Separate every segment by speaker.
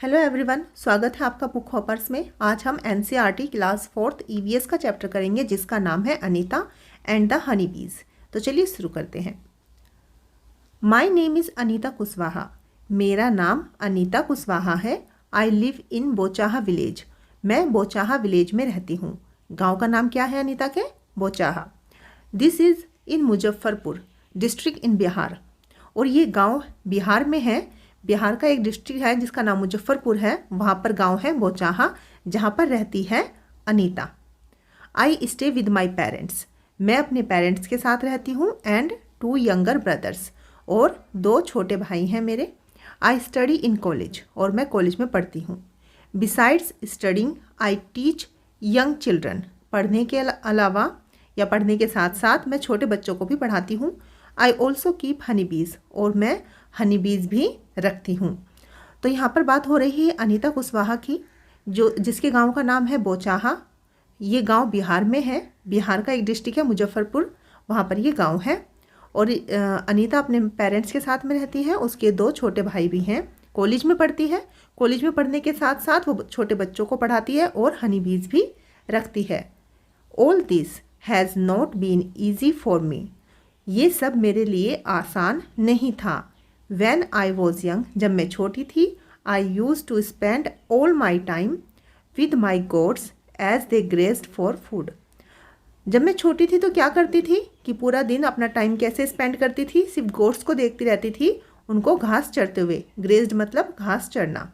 Speaker 1: Hello everyone, स्वागत है आपका बुक हॉपर्स में। आज हम एनसीईआरटी क्लास 4th ईवीएस का चैप्टर करेंगे जिसका नाम है Anita and the honey bees. तो चलिए शुरू करते हैं। My name is Anita Kushwaha. मेरा नाम अनीता कुशवाहा है। I live in Bochaha village. मैं बोचाहा विलेज में रहती हूँ। गाँव का नाम क्या है अनीता के? Bochaha. This is in Muzaffarpur district in Bihar. और ये गाँव बिहार में है। बिहार का एक डिस्ट्रिक्ट है जिसका नाम मुजफ्फरपुर है, वहाँ पर गांव है बोचाहा, जहाँ पर रहती है Anita. I stay with my parents. मैं अपने पेरेंट्स के साथ रहती हूँ एंड 2 यंगर ब्रदर्स। और 2 छोटे भाई हैं मेरे। I study in college. और मैं कॉलेज में पढ़ती हूँ। Besides studying I teach young children. पढ़ने के अलावा या पढ़ने के साथ साथ मैं छोटे बच्चों को भी पढ़ाती हूँ। I also keep Honey bees. और मैं हनी बीज भी रखती हूँ। तो यहाँ पर बात हो रही है अनीता कुशवाहा की, जिसके गांव का नाम है बोचाहा। ये गांव बिहार में है। बिहार का एक डिस्ट्रिक्ट है मुजफ्फरपुर, वहाँ पर ये गांव है। और अनीता अपने पेरेंट्स के साथ में रहती है। उसके 2 छोटे भाई भी हैं। कॉलेज में पढ़ती है। कॉलेज में पढ़ने के साथ साथ वो छोटे बच्चों को पढ़ाती है और हनी बीज भी रखती है। All this has not been easy for me. ये सब मेरे लिए आसान नहीं था। When I was young, जब मैं छोटी थी, I used to spend all my time with my goats as they grazed for food. जब मैं छोटी थी तो क्या करती थी कि पूरा दिन अपना टाइम कैसे स्पेंड करती थी? सिर्फ गोट्स को देखती रहती थी, उनको घास चरते हुए। ग्रेज्ड मतलब घास चरना।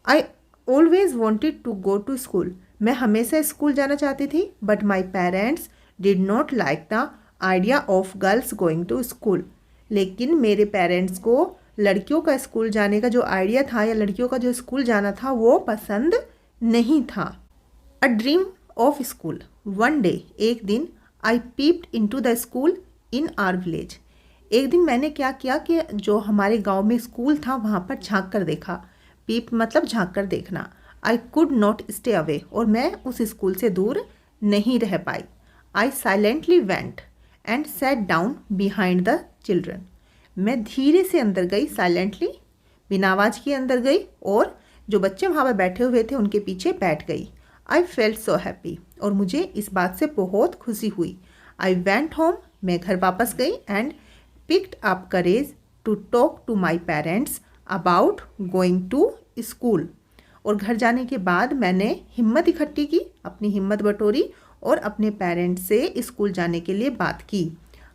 Speaker 1: I always wanted to go to school. मैं हमेशा स्कूल जाना चाहती थी, but my parents did not like the idea of girls going to school. लेकिन मेरे पेरेंट्स को लड़कियों का स्कूल जाने का जो आइडिया था या लड़कियों का जो स्कूल जाना था वो पसंद नहीं था। A dream of school. One day, एक दिन, I peeped into the school in our village. एक दिन मैंने क्या किया कि जो हमारे गांव में स्कूल था वहाँ पर झांक कर देखा। पीप मतलब झांक कर देखना। I could not stay away. और मैं उस स्कूल से दूर नहीं रह पाई। I silently went and sat down behind the children. मैं धीरे से अंदर गई, साइलेंटली, बिना आवाज़ के अंदर गई और जो बच्चे वहाँ पर बैठे हुए थे उनके पीछे बैठ गई। I felt so happy. और मुझे इस बात से बहुत खुशी हुई। I went home. मैं घर वापस गई and picked up courage to talk to my parents about going to school. और घर जाने के बाद मैंने हिम्मत इकट्ठी की, अपनी हिम्मत बटोरी और अपने पेरेंट्स से स्कूल जाने के लिए बात की।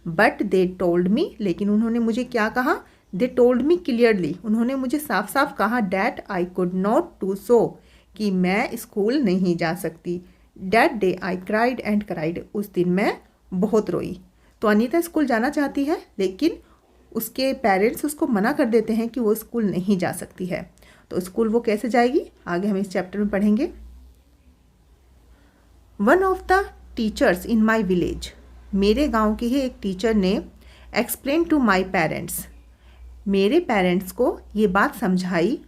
Speaker 1: But they told me. लेकिन उन्होंने मुझे क्या कहा? They told me clearly. उन्होंने मुझे साफ साफ कहा that I could not do so, कि मैं स्कूल नहीं जा सकती। That day I cried and cried. उस दिन मैं बहुत रोई। तो अनीता स्कूल जाना चाहती है लेकिन उसके पेरेंट्स उसको मना कर देते हैं कि वो स्कूल नहीं जा सकती है। तो स्कूल वो कैसे जाएगी आगे हम इस चैप्टर में पढ़ेंगे। One of the teachers in my village. मेरे गांव के ही एक टीचर ने एक्सप्लेन टू माई पेरेंट्स। मेरे पेरेंट्स को ये बात समझाई।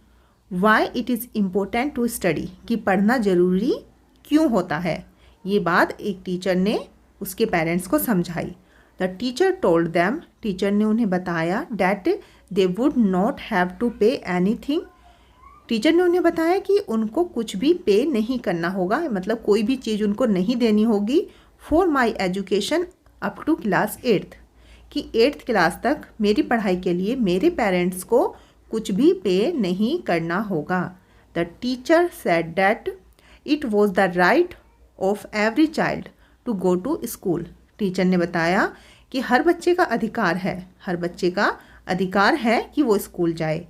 Speaker 1: Why it is important to study, कि पढ़ना ज़रूरी क्यों होता है। ये बात एक टीचर ने उसके पेरेंट्स को समझाई। The teacher told them. Teacher ने उन्हें बताया that they would not have to pay anything. Teacher ने उन्हें बताया कि उनको कुछ भी पे नहीं करना होगा, मतलब कोई भी चीज़ उनको नहीं देनी होगी। For my education up to class 8th, कि 8th क्लास तक मेरी पढ़ाई के लिए मेरे पेरेंट्स को कुछ भी पे नहीं करना होगा। The teacher said that it was the right of every child to go to school. Teacher ने बताया कि हर बच्चे का अधिकार है, हर बच्चे का अधिकार है कि वो स्कूल जाए।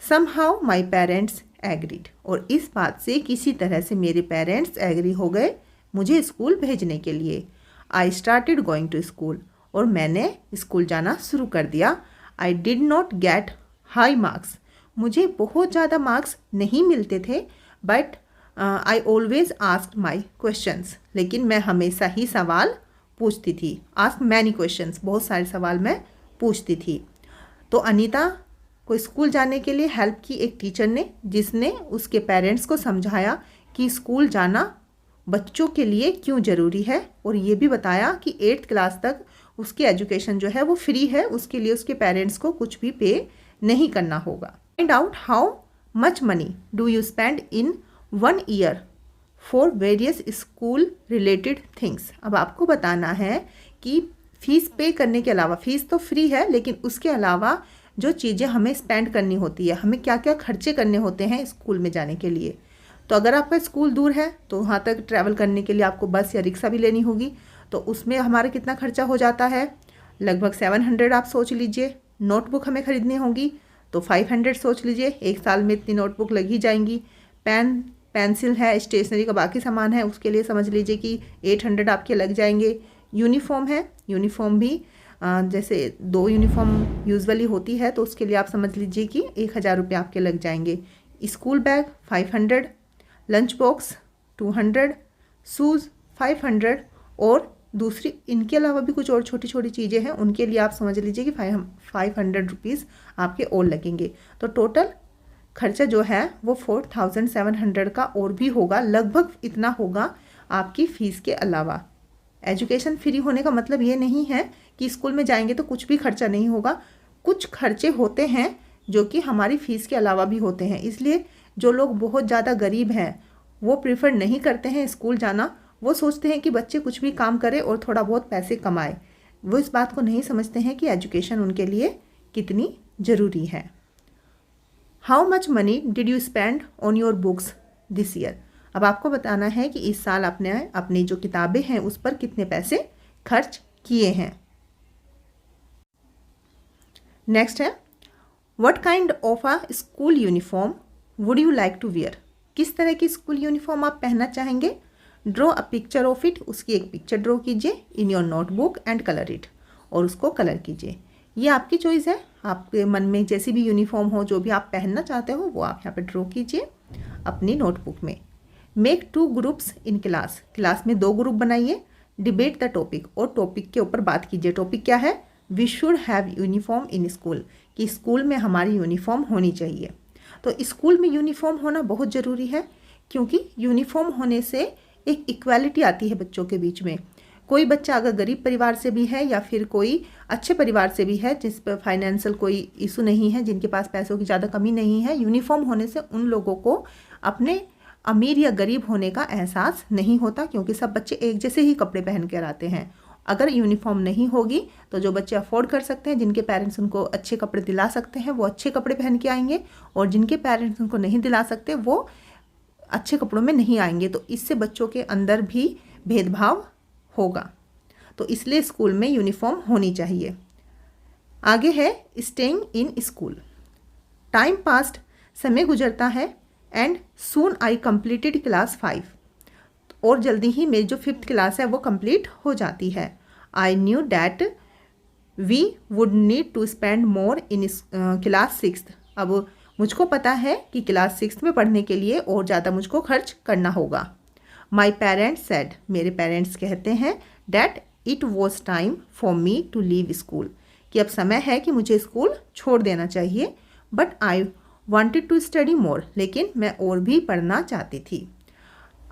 Speaker 1: Somehow my parents agreed. और इस बात से किसी तरह से मेरे पेरेंट्स एग्री हो गए मुझे स्कूल भेजने के लिए। I started going to school. और मैंने स्कूल जाना शुरू कर दिया। I did not get high marks. मुझे बहुत ज़्यादा मार्क्स नहीं मिलते थे, but I always asked my questions. लेकिन मैं हमेशा ही सवाल पूछती थी। आस्क मैनी क्वेश्चंस, बहुत सारे सवाल मैं पूछती थी। तो अनीता को स्कूल जाने के लिए हेल्प की एक टीचर ने, जिसने उसके पेरेंट्स को समझाया कि स्कूल जाना बच्चों के लिए क्यों ज़रूरी है। और ये भी बताया कि 8th क्लास तक उसकी एजुकेशन जो है वो फ्री है, उसके लिए उसके पेरेंट्स को कुछ भी पे नहीं करना होगा। Find out how much money do you spend in 1 year for various school related things. अब आपको बताना है कि फ़ीस पे करने के अलावा, फ़ीस तो फ्री है लेकिन उसके अलावा जो चीज़ें हमें स्पेंड करनी होती है, हमें क्या क्या खर्चे करने होते हैं स्कूल में जाने के लिए। तो अगर आपका स्कूल दूर है तो वहाँ तक ट्रैवल करने के लिए आपको बस या रिक्शा भी लेनी होगी, तो उसमें हमारा कितना खर्चा हो जाता है, लगभग 700 आप सोच लीजिए। नोटबुक हमें ख़रीदनी होगी तो 500 सोच लीजिए, एक साल में इतनी नोटबुक लग ही जाएंगी। पेन पेंसिल है, स्टेशनरी का बाकी सामान है, उसके लिए समझ लीजिए कि 800 आपके लग जाएंगे। यूनिफॉर्म है, यूनिफॉर्म भी जैसे 2 यूनिफॉर्म यूजुअली होती है तो उसके लिए आप समझ लीजिए कि 1000 रुपये आपके लग जाएंगे। School bag 500, lunch box 200, shoes 500 और दूसरी इनके अलावा भी कुछ और छोटी छोटी चीज़ें हैं, उनके लिए आप समझ लीजिए कि 500 रुपीज़ आपके और लगेंगे। तो टोटल खर्चा जो है वो 4700 का और भी होगा, लगभग इतना होगा आपकी फ़ीस के अलावा। एजुकेशन फ्री होने का मतलब ये नहीं है कि स्कूल में जाएंगे तो कुछ भी खर्चा नहीं होगा, कुछ खर्चे होते हैं जो कि हमारी फ़ीस के अलावा भी होते हैं। इसलिए जो लोग बहुत ज़्यादा गरीब हैं वो प्रेफर नहीं करते हैं स्कूल जाना, वो सोचते हैं कि बच्चे कुछ भी काम करें और थोड़ा बहुत पैसे कमाए। वो इस बात को नहीं समझते हैं कि एजुकेशन उनके लिए कितनी ज़रूरी है। How much money did you spend on your books this year. अब आपको बताना है कि इस साल आपने अपनी जो किताबें हैं उस पर कितने पैसे खर्च किए हैं। नेक्स्ट है what kind of a school uniform would you like to wear. किस तरह की स्कूल यूनिफॉर्म आप पहनना चाहेंगे। Draw a picture of it, उसकी एक पिक्चर ड्रॉ कीजिए in your notebook and colour it, और उसको कलर कीजिए। ये आपकी चॉइस है, आपके मन में जैसी भी यूनिफॉर्म हो, जो भी आप पहनना चाहते हो वो आप यहाँ पे ड्रॉ कीजिए अपनी नोटबुक में। Make 2 groups in class, class में 2 ग्रुप बनाइए। डिबेट द टॉपिक, और टॉपिक के ऊपर बात कीजिए। टॉपिक क्या है, we should have uniform in school, कि स्कूल में हमारी यूनिफॉर्म होनी चाहिए। तो स्कूल में यूनिफॉर्म होना बहुत ज़रूरी है, क्योंकि यूनिफॉर्म होने से एक इक्वालिटी आती है बच्चों के बीच में। कोई बच्चा अगर गरीब परिवार से भी है या फिर कोई अच्छे परिवार से भी है जिस पर फाइनेंशियल कोई इशू नहीं है, जिनके पास पैसों की ज़्यादा कमी नहीं है, यूनिफॉर्म होने से उन लोगों को अपने अमीर या गरीब होने का एहसास नहीं होता, क्योंकि सब बच्चे एक जैसे ही कपड़े पहन कर आते हैं। अगर यूनिफॉर्म नहीं होगी तो जो बच्चे अफोर्ड कर सकते हैं, जिनके पेरेंट्स उनको अच्छे कपड़े दिला सकते हैं, वो अच्छे कपड़े पहन के आएंगे, और जिनके पेरेंट्स उनको नहीं दिला सकते वो अच्छे कपड़ों में नहीं आएंगे। तो इससे बच्चों के अंदर भी भेदभाव होगा। तो इसलिए स्कूल में यूनिफॉर्म होनी चाहिए। आगे है staying in school. Time past, समय गुजरता है, and soon I completed class 5, और जल्दी ही मेरी जो 5th क्लास है वो कंप्लीट हो जाती है। I knew that we would need to spend more in class 6th। अब मुझको पता है कि क्लास 6th में पढ़ने के लिए और ज़्यादा मुझको खर्च करना होगा। माई पेरेंट्स सेड, मेरे पेरेंट्स कहते हैं, that it was time for me to leave school, कि अब समय है कि मुझे स्कूल छोड़ देना चाहिए। But I wanted to study more, लेकिन मैं और भी पढ़ना चाहती थी।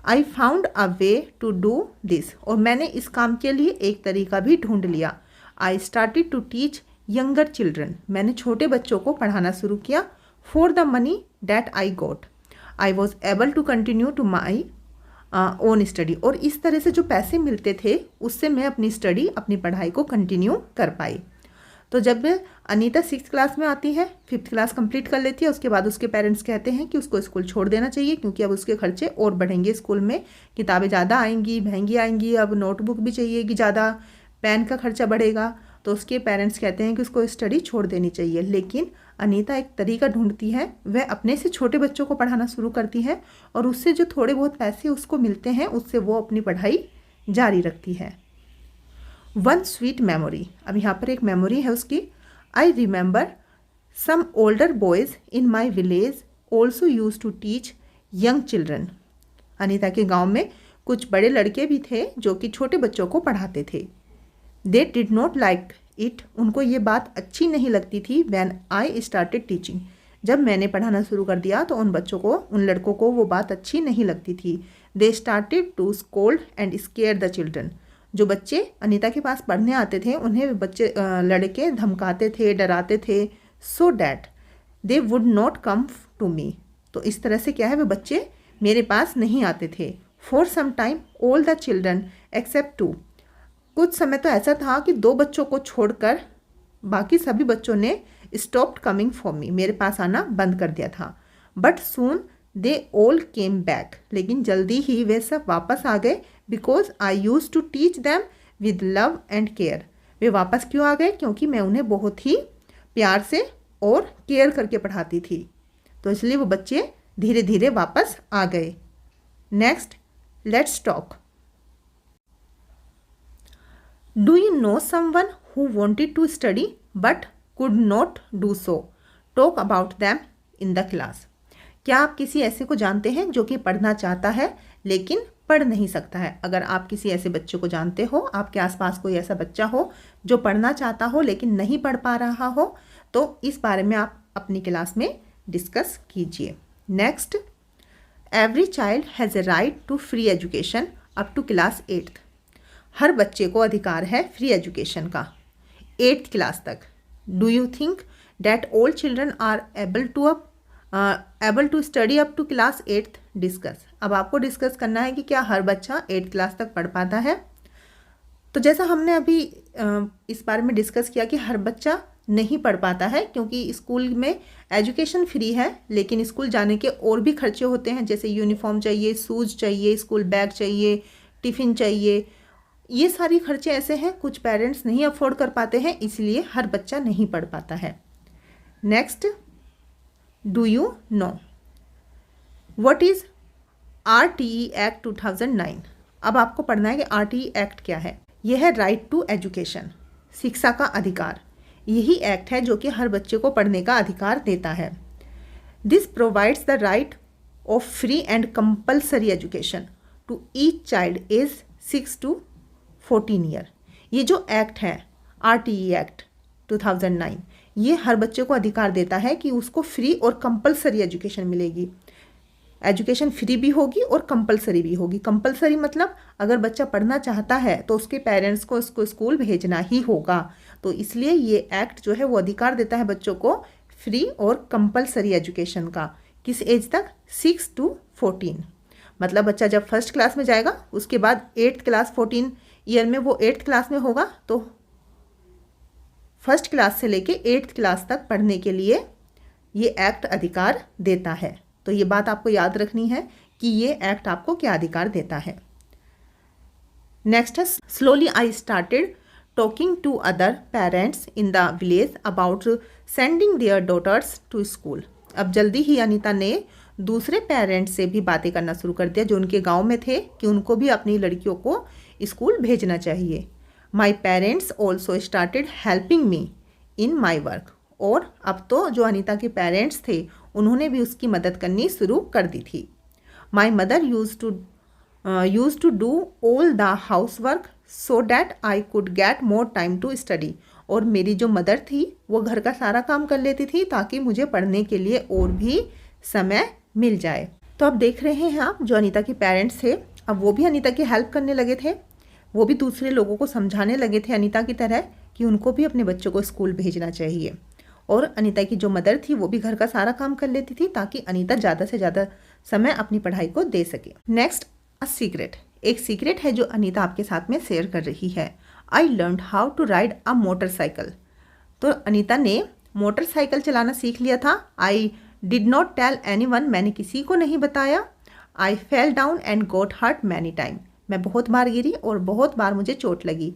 Speaker 1: I found a way to do this, और मैंने इस काम के लिए एक तरीका भी ढूंढ लिया। I started to teach younger children, मैंने छोटे बच्चों को पढ़ाना शुरू किया। For the money that I got I was able to continue to my own study, और इस तरह से जो पैसे मिलते थे उससे मैं अपनी स्टडी, अपनी पढ़ाई को कंटिन्यू कर पाई। तो जब अनीता 6th क्लास में आती है, 5th क्लास कंप्लीट कर लेती है, उसके बाद उसके पेरेंट्स कहते हैं कि उसको स्कूल छोड़ देना चाहिए, क्योंकि अब उसके खर्चे और बढ़ेंगे। स्कूल में किताबें ज़्यादा आएंगी, महंगी आएंगी, अब नोटबुक भी चाहिएगी ज़्यादा, पेन का खर्चा बढ़ेगा। तो उसके पेरेंट्स कहते हैं कि उसको स्टडी छोड़ देनी चाहिए। लेकिन अनीता एक तरीका ढूंढती है, वह अपने से छोटे बच्चों को पढ़ाना शुरू करती है, और उससे जो थोड़े बहुत पैसे उसको मिलते हैं उससे वो अपनी पढ़ाई जारी रखती है। वन स्वीट मेमोरी, अब यहाँ पर एक मेमोरी है उसकी। I remember some older boys in my village also use to teach young children. Anita के गाँव में कुछ बड़े लड़के भी थे जो कि छोटे बच्चों को पढ़ाते थे। They did not like it, उनको ये बात अच्छी नहीं लगती थी। व्हेन आई स्टार्टेड टीचिंग, जब मैंने पढ़ाना शुरू कर दिया तो उन बच्चों को, उन लड़कों को वो बात अच्छी नहीं लगती थी। They started to scold and scare the children, जो बच्चे अनीता के पास पढ़ने आते थे उन्हें बच्चे लड़के धमकाते थे, डराते थे। So that they would not come to me. तो इस तरह से क्या है, वे बच्चे मेरे पास नहीं आते थे। For some time all the children except 2। कुछ समय तो ऐसा था कि 2 बच्चों को छोड़कर बाकी सभी बच्चों ने स्टॉप्ड कमिंग फॉर मी, मेरे पास आना बंद कर दिया था। But soon they all came back. लेकिन जल्दी ही वे सब वापस आ गए। Because I used to teach them with love and care. वे वापस क्यों आ गए? क्योंकि मैं उन्हें बहुत ही प्यार से और केयर करके पढ़ाती थी, तो इसलिए वो बच्चे धीरे धीरे वापस आ गए। Next, let's talk. Do you know someone who wanted to study but could not do so? Talk about them in the class. क्या आप किसी ऐसे को जानते हैं जो कि पढ़ना चाहता है लेकिन पढ़ नहीं सकता है? अगर आप किसी ऐसे बच्चे को जानते हो, आपके आसपास कोई ऐसा बच्चा हो जो पढ़ना चाहता हो लेकिन नहीं पढ़ पा रहा हो, तो इस बारे में आप अपनी क्लास में डिस्कस कीजिए। Next, every child has a right to free education up to class 8th। हर बच्चे को अधिकार है फ्री एजुकेशन का 8th क्लास तक। Do you think that all children are able to study up to class 8th? Discuss. अब आपको discuss करना है कि क्या हर बच्चा 8th क्लास तक पढ़ पाता है। तो जैसा हमने अभी इस बारे में डिस्कस किया कि हर बच्चा नहीं पढ़ पाता है, क्योंकि स्कूल में एजुकेशन फ्री है लेकिन स्कूल जाने के और भी खर्चे होते हैं, जैसे यूनिफॉर्म चाहिए, शूज़ चाहिए, स्कूल बैग चाहिए, टिफ़िन चाहिए। ये सारी खर्चे ऐसे हैं कुछ पेरेंट्स नहीं अफोर्ड कर पाते हैं, इसलिए हर बच्चा नहीं पढ़ पाता है। Next, do you know what is RTE act 2009? अब आपको पढ़ना है कि RTE एक्ट क्या है। यह है राइट टू एजुकेशन, शिक्षा का अधिकार। यही एक्ट है जो कि हर बच्चे को पढ़ने का अधिकार देता है। This provides the right of free and compulsory education to each child age 6 to 14 year. ये जो एक्ट है RTE एक्ट 2009, ये हर बच्चे को अधिकार देता है कि उसको फ्री और कंपलसरी एजुकेशन मिलेगी। एजुकेशन फ्री भी होगी और कंपलसरी भी होगी। कंपलसरी मतलब अगर बच्चा पढ़ना चाहता है तो उसके पेरेंट्स को उसको स्कूल भेजना ही होगा। तो इसलिए ये एक्ट जो है वो अधिकार देता है बच्चों को फ्री और कंपलसरी एजुकेशन का। किस एज तक? 6 to 14। मतलब बच्चा जब फर्स्ट क्लास में जाएगा उसके बाद 8th क्लास 14 ईयर में वो 8th क्लास में होगा, तो फर्स्ट क्लास से लेके 8th क्लास तक पढ़ने के लिए ये एक्ट अधिकार देता है। तो ये बात आपको याद रखनी है कि ये एक्ट आपको क्या अधिकार देता है। नेक्स्ट है, slowly I started talking to other parents in the village about sending their daughters to school. अब जल्दी ही अनीता ने दूसरे पेरेंट्स से भी बातें करना शुरू कर दिया जो उनके गांव में थे कि उनको भी अपनी लड़कियों को स्कूल भेजना चाहिए। My parents also started helping me in my work. और अब तो जो अनीता के पेरेंट्स थे उन्होंने भी उसकी मदद करनी शुरू कर दी थी। My mother use to do all the house work so that I could get more time to study. और मेरी जो मदर थी वो घर का सारा काम कर लेती थी ताकि मुझे पढ़ने के लिए और भी समय मिल जाए। तो अब देख रहे हैं आप, जो अनीता के पेरेंट्स थे अब वो भी अनीता की हेल्प करने लगे थे। वो भी दूसरे लोगों को समझाने लगे थे अनीता की तरह कि उनको भी अपने बच्चों को स्कूल भेजना चाहिए। और अनीता की जो मदर थी वो भी घर का सारा काम कर लेती थी ताकि अनीता ज़्यादा से ज़्यादा समय अपनी पढ़ाई को दे सके। Next, a secret. एक सीक्रेट है जो अनीता आपके साथ में शेयर कर रही है। I learn how to ride a motorcycle. तो अनीता ने मोटरसाइकिल चलाना सीख लिया था। I did not tell anyone. मैंने किसी को नहीं बताया। I fell down and got hurt many time. मैं बहुत बार गिरी और बहुत बार मुझे चोट लगी।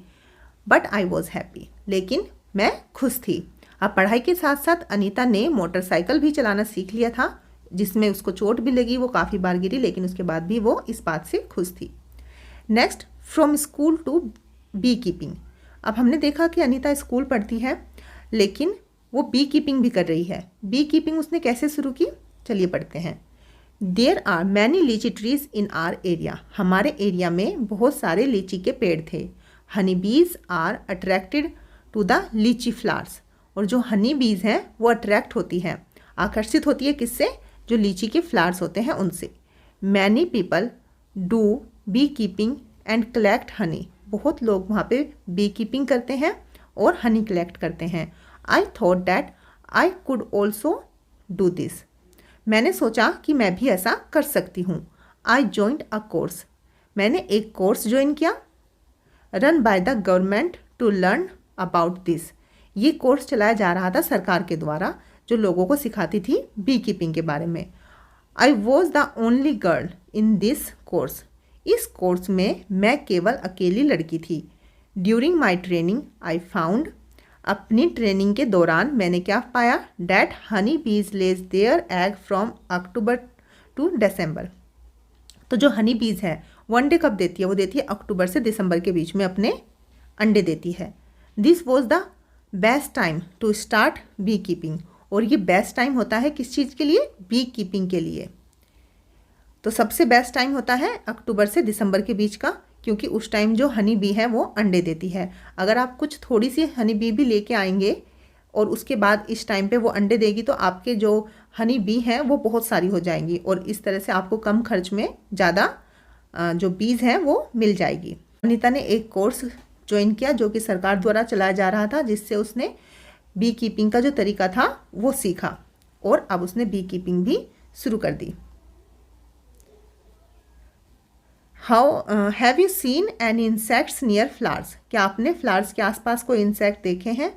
Speaker 1: But I was happy. लेकिन मैं खुश थी। अब पढ़ाई के साथ साथ अनीता ने मोटरसाइकिल भी चलाना सीख लिया था, जिसमें उसको चोट भी लगी, वो काफ़ी बार गिरी, लेकिन उसके बाद भी वो इस बात से खुश थी। Next, from school to bee keeping. अब हमने देखा कि अनीता स्कूल पढ़ती है लेकिन वो बी कीपिंग भी कर रही है। बी कीपिंग उसने कैसे शुरू की, चलिए पढ़ते हैं। देयर आर मैनी लीची ट्रीज इन आर एरिया। हमारे एरिया में बहुत सारे लीची के पेड़ थे। Honey bees are attracted to the लीची फ्लावर्स। और जो हनी बीज हैं वो अट्रैक्ट होती हैं, आकर्षित होती है किससे? जो लीची के फ्लावर्स होते हैं उनसे। Many people do bee keeping and collect honey. बहुत लोग वहाँ पे बी कीपिंग करते हैं और हनी कलेक्ट करते हैं। I thought that I could also do this. मैंने सोचा कि मैं भी ऐसा कर सकती हूँ। I joined a course. मैंने एक कोर्स ज्वाइन किया। Run by the government to learn about this. ये कोर्स चलाया जा रहा था सरकार के द्वारा, जो लोगों को सिखाती थी बी कीपिंग के बारे में। I was the only girl in this course. इस कोर्स में मैं केवल अकेली लड़की थी। During my training I found. अपनी ट्रेनिंग के दौरान मैंने क्या पाया? That honey bees lay their egg from October to December. तो जो हनी बीज है वो अंडे कब देती है? वो देती है अक्टूबर से दिसंबर के बीच में अपने अंडे देती है। This was the best time to start bee keeping. और ये बेस्ट टाइम होता है किस चीज़ के लिए? बी कीपिंग के लिए। तो सबसे बेस्ट टाइम होता है अक्टूबर से दिसंबर के बीच का, क्योंकि उस टाइम जो हनी बी है वो अंडे देती है। अगर आप कुछ थोड़ी सी हनी बी भी लेके आएंगे और उसके बाद इस टाइम पे वो अंडे देगी तो आपके जो हनी बी हैं वो बहुत सारी हो जाएंगी और इस तरह से आपको कम खर्च में ज़्यादा जो बीज हैं वो मिल जाएगी। अनीता ने एक कोर्स ज्वाइन किया जो कि सरकार द्वारा चलाया जा रहा था, जिससे उसने बी कीपिंग का जो तरीका था वो सीखा और अब उसने बी कीपिंग भी शुरू कर दी। How have you seen an insects near flowers. क्या आपने फ्लावर्स के आसपास कोई इंसेक्ट देखे हैं?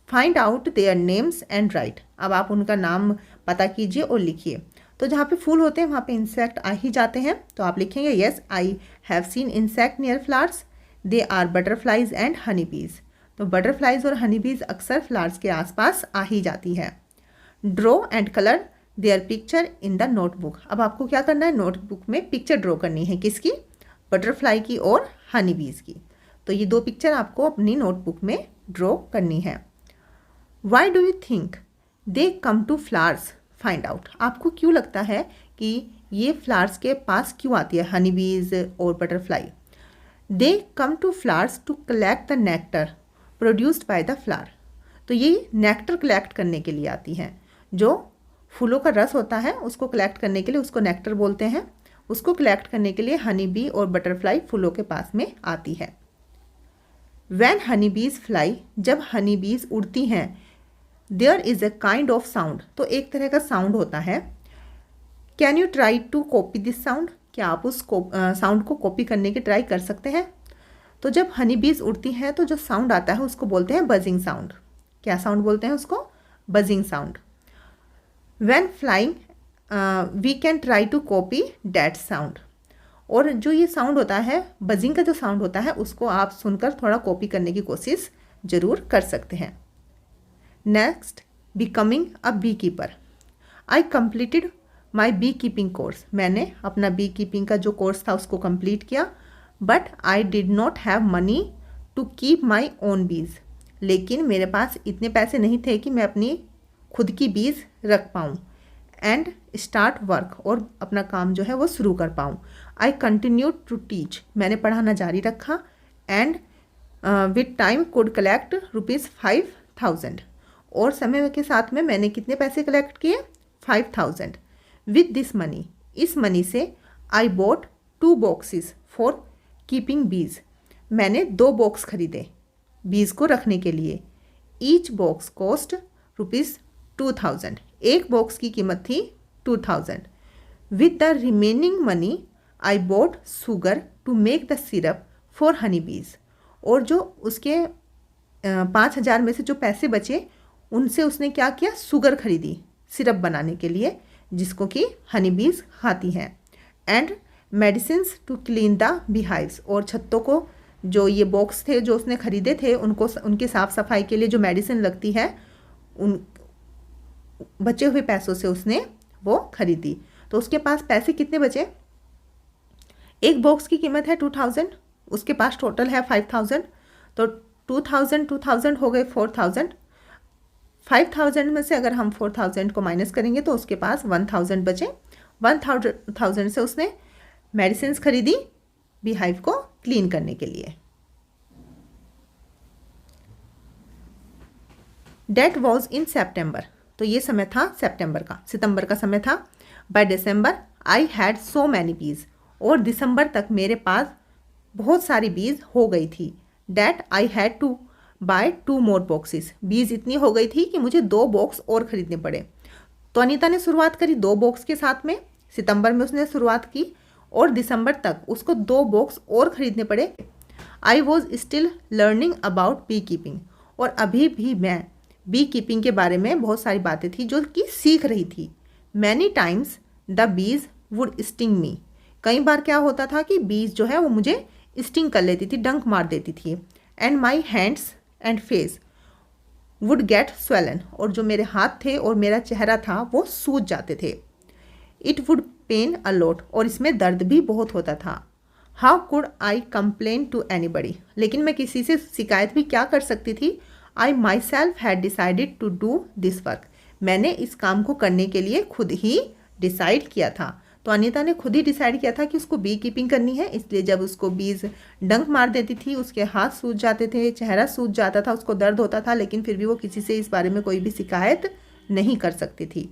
Speaker 1: Find out their names and write. अब आप उनका नाम पता कीजिए और लिखिए। तो जहाँ पे फूल होते हैं वहाँ पे इंसेक्ट आ ही जाते हैं, तो आप लिखेंगे yes I have seen insect near flowers, they are butterflies and honey bees. तो बटरफ्लाइज और हनी बीज अक्सर फ्लावर्स के आसपास आ ही जाती है। Draw and colour their picture in the notebook. अब आपको क्या करना है? नोटबुक में पिक्चर ड्रॉ करनी है। किसकी? बटरफ्लाई की और हनी बीज की। तो ये दो पिक्चर आपको अपनी नोटबुक में ड्रॉ करनी है। Why do you think they come to flowers? Find out. आपको क्यों लगता है कि ये फ्लावर्स के पास क्यों आती है, हनी बीज और butterfly? They come to flowers to collect the nectar produced by the flower. तो ये नेक्टर कलेक्ट करने के लिए आती हैं। जो फूलों का रस होता है उसको कलेक्ट करने के लिए उसको नेक्टर बोलते हैं। उसको कलेक्ट करने के लिए हनी बी और बटरफ्लाई फूलों के पास में आती है। वैन हनी बीज फ्लाई, जब हनी बीज उड़ती हैं, there is a kind of sound. तो एक तरह का साउंड होता है। Can you try to copy this sound? क्या आप उस साउंड को कॉपी करने की ट्राई कर सकते हैं? तो जब हनी बीज उड़ती हैं तो जो साउंड आता है उसको बोलते हैं बजिंग साउंड। क्या साउंड बोलते हैं उसको? Buzzing sound. When flying we can try to copy that sound. और जो ये साउंड होता है, बजिंग का जो साउंड होता है, उसको आप सुनकर थोड़ा कॉपी करने की कोशिश ज़रूर कर सकते हैं। Next, becoming a bee keeper. I completed my bee keeping course. मैंने अपना बी कीपिंग का जो कोर्स था उसको कंप्लीट किया। But I did not have money to keep my own bees. लेकिन मेरे पास इतने पैसे नहीं थे कि मैं अपनी खुद की बीज रख पाऊँ। एंड स्टार्ट वर्क, और अपना काम जो है वो शुरू कर पाऊँ। I continue to teach. मैंने पढ़ाना जारी रखा। And with time could collect ₹5,000। और समय के साथ में मैंने कितने पैसे कलेक्ट किए? 5,000। विद दिस मनी, इस मनी से I bought 2 boxes for keeping बीज। मैंने 2 बॉक्स खरीदे बीज को रखने के लिए। Each box cost ₹2,000। एक बॉक्स की कीमत थी 2,000। With the remaining money I bought sugar to make the syrup for honey bees. और जो उसके 5,000 में से जो पैसे बचे उनसे उसने क्या किया? शुगर खरीदी सिरप बनाने के लिए, जिसको कि हनी बीज खाती हैं। And medicines to clean the beehives. और छत्तों को, जो ये बॉक्स थे जो उसने खरीदे थे, उनको उनकी साफ़ सफाई के लिए जो मेडिसिन लगती है, उन बचे हुए पैसों से उसने वो खरीदी। तो उसके पास पैसे कितने बचे? एक बॉक्स की कीमत है 2,000, उसके पास टोटल है 5,000। तो 2,000 हो गए 4,000। 5,000 में से अगर हम 4,000 को माइनस करेंगे तो उसके पास 1,000 बचे। 1,000 से उसने मेडिसिन खरीदी बीहाइव को क्लीन करने के लिए। Date was in September. तो ये समय था सितंबर का समय था। By December I had so many bees. और दिसंबर तक मेरे पास बहुत सारी बीज हो गई थी। That I had to buy 2 more boxes. Bees इतनी हो गई थी कि मुझे 2 बॉक्स और ख़रीदने पड़े। तो अनीता ने शुरुआत करी 2 बॉक्स के साथ में, सितंबर में उसने शुरुआत की और दिसंबर तक उसको 2 बॉक्स और खरीदने पड़े। I was still learning about bee keeping, और अभी भी मैं बी कीपिंग के बारे में बहुत सारी बातें थी जो कि सीख रही थी। Many times the bees would sting मी, कई बार क्या होता था कि बीज जो है वो मुझे स्टिंग कर लेती थी, डंक मार देती थी। And my hands and face would get swollen, और जो मेरे हाथ थे और मेरा चेहरा था वो सूज जाते थे। It would pain a lot, और इसमें दर्द भी बहुत होता था। How could I complain to anybody, लेकिन मैं किसी से शिकायत भी क्या कर सकती थी। I myself had decided to do this work, मैंने इस काम को करने के लिए खुद ही डिसाइड किया था। तो अनीता ने खुद ही डिसाइड किया था कि उसको बी कीपिंग करनी है, इसलिए जब उसको बीज डंक मार देती थी उसके हाथ सूज जाते थे, चेहरा सूज जाता था, उसको दर्द होता था, लेकिन फिर भी वो किसी से इस बारे में कोई भी शिकायत नहीं कर सकती थी।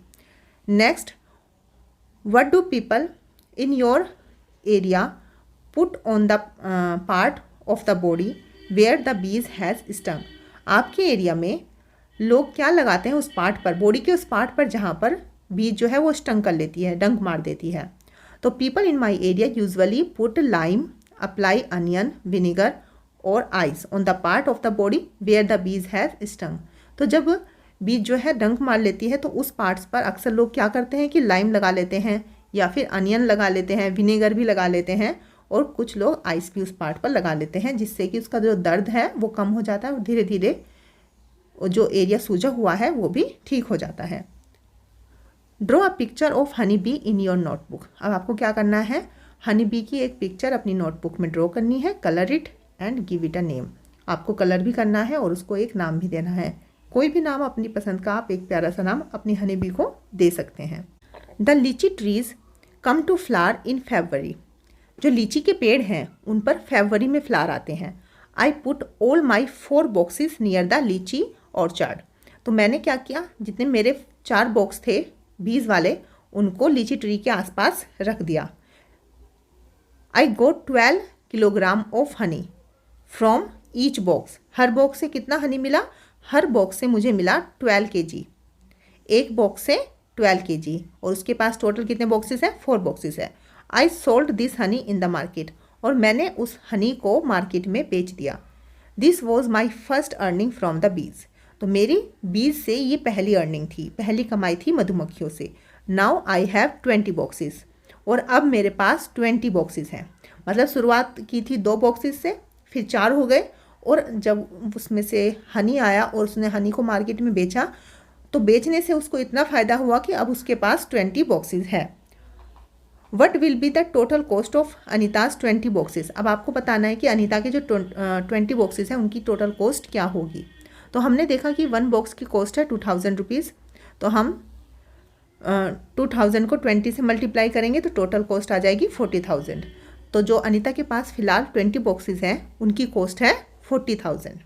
Speaker 1: Next, what do people in your area put on the part of the body where the bees has stung, आपके एरिया में लोग क्या लगाते हैं उस पार्ट पर, बॉडी के उस पार्ट पर जहाँ पर बीज जो है वो स्टंग कर लेती है, डंक मार देती है। तो people in my area usually put lime, apply onion, vinegar और ice on the part of the body where the bees has stung. तो जब बीज जो है डंक मार लेती है तो उस पार्ट्स पर अक्सर लोग क्या करते हैं कि लाइम लगा लेते हैं या फिर अनियन लगा लेते हैं, विनेगर भी लगा लेते हैं, और कुछ लोग आइस भी उस पार्ट पर लगा लेते हैं, जिससे कि उसका जो दर्द है वो कम हो जाता है और धीरे धीरे जो एरिया सूजा हुआ है वो भी ठीक हो जाता है। Draw a picture of honey be in your notebook, अब आपको क्या करना है, हनी बी की एक पिक्चर अपनी नोटबुक में ड्रॉ करनी है। Colour it and give it a name, आपको कलर भी करना है और उसको एक नाम भी देना है, कोई भी नाम अपनी पसंद का आप एक प्यारा सा नाम अपनी हनी बी को दे सकते हैं। The lychee trees come to flower in February, जो लीची के पेड़ हैं उन पर फरवरी में फ्लावर आते हैं। I put all my 4 boxes near the लीची ऑर्चर्ड, तो मैंने क्या किया, जितने मेरे 4 बॉक्स थे बीज वाले उनको लीची ट्री के आसपास रख दिया। आई गोट 12 kilogram of honey from each box, her box से कितना हनी मिला, हर बॉक्स से मुझे मिला 12 kg, एक बॉक्स से 12 kg, और उसके पास टोटल कितने बॉक्सेस हैं, 4 बॉक्सेस है। I sold this Honey in the market, और मैंने उस हनी को मार्केट में बेच दिया। This was my first earning from the bees, तो मेरी बीज से ये पहली अर्निंग थी, पहली कमाई थी मधुमक्खियों से। नाउ आई हैव 20 बॉक्सेस, और अब मेरे पास 20 बॉक्सेस हैं, मतलब शुरुआत की थी 2 बॉक्सेस से, फिर 4 हो गए, और जब उसमें से हनी आया और उसने हनी को मार्केट में बेचा तो बेचने से उसको इतना फ़ायदा हुआ कि अब उसके पास 20 बॉक्सेस है। What will be the total cost of Anita's 20 boxes, अब आपको बताना है कि अनीता के जो 20 बॉक्सेस हैं उनकी टोटल कॉस्ट क्या होगी। तो हमने देखा कि 1 बॉक्स की कॉस्ट है 2000 रुपीज़, तो हम 2000 को 20 से मल्टीप्लाई करेंगे तो टोटल कॉस्ट आ जाएगी 40,000। तो जो अनीता के पास फ़िलहाल 20 बॉक्सेस हैं उनकी कॉस्ट है 40,000।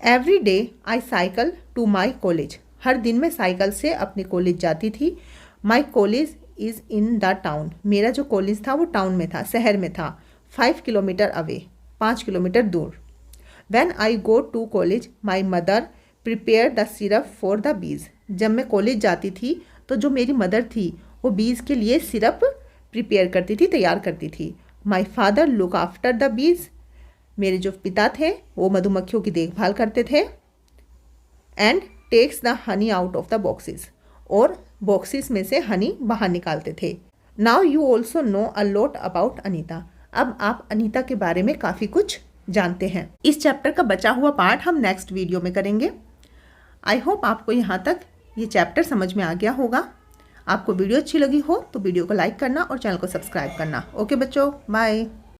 Speaker 1: Every day I cycle to my college, हर दिन मैं साइकिल से अपने कॉलेज जाती थी। My college is in the town, मेरा जो कॉलेज था वो टाउन में था, शहर में था। 5 किलोमीटर अवे, 5 किलोमीटर दूर। When I go to college, my mother prepare the syrup for the bees, जब मैं कॉलेज जाती थी तो जो मेरी मदर थी वो बीज के लिए सिरप प्रिपेयर करती थी, तैयार करती थी। My father look after the bees, मेरे जो पिता थे वो मधुमक्खियों की देखभाल करते थे। And takes the honey out of the boxes, और बॉक्सेस में से हनी बाहर निकालते थे। Now you also know a lot about Anita, अब आप अनीता के बारे में काफ़ी कुछ जानते हैं। इस चैप्टर का बचा हुआ पार्ट हम नेक्स्ट वीडियो में करेंगे। आई होप आपको यहाँ तक ये चैप्टर समझ में आ गया होगा। आपको वीडियो अच्छी लगी हो तो वीडियो को लाइक करना और चैनल को सब्सक्राइब करना। ओके बच्चों, बाय।